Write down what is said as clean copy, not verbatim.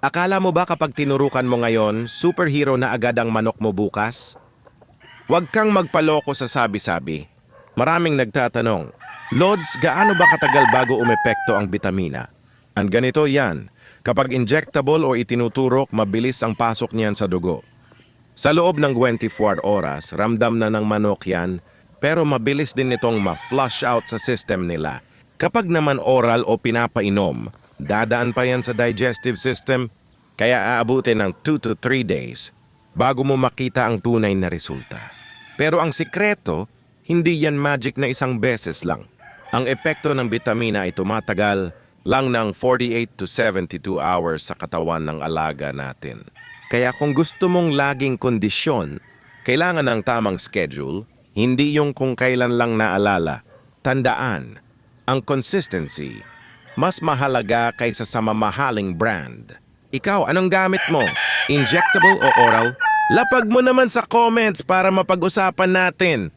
Akala mo ba kapag tinurukan mo ngayon, superhero na agad ang manok mo bukas? Huwag kang magpaloko sa sabi-sabi. Maraming nagtatanong, Lods, gaano ba katagal bago umepekto ang bitamina? Ang ganito yan, kapag injectable o itinuturok, mabilis ang pasok niyan sa dugo. Sa loob ng 24 oras, ramdam na ng manok yan, pero mabilis din itong ma-flush out sa system nila. Kapag naman oral o pinapainom, dadaan pa yan sa digestive system, kaya aabutin ng 2 to 3 days bago mo makita ang tunay na resulta. Pero ang sikreto, hindi yan magic na isang beses lang. Ang epekto ng bitamina ay tumatagal lang ng 48 to 72 hours sa katawan ng alaga natin. Kaya kung gusto mong laging kondisyon, kailangan ng tamang schedule, hindi yung kung kailan lang naalala. Tandaan, ang consistency, mas mahalaga kaysa sa mamahaling brand. Ikaw, anong gamit mo? Injectable o oral? Lapag mo naman sa comments para mapag-usapan natin.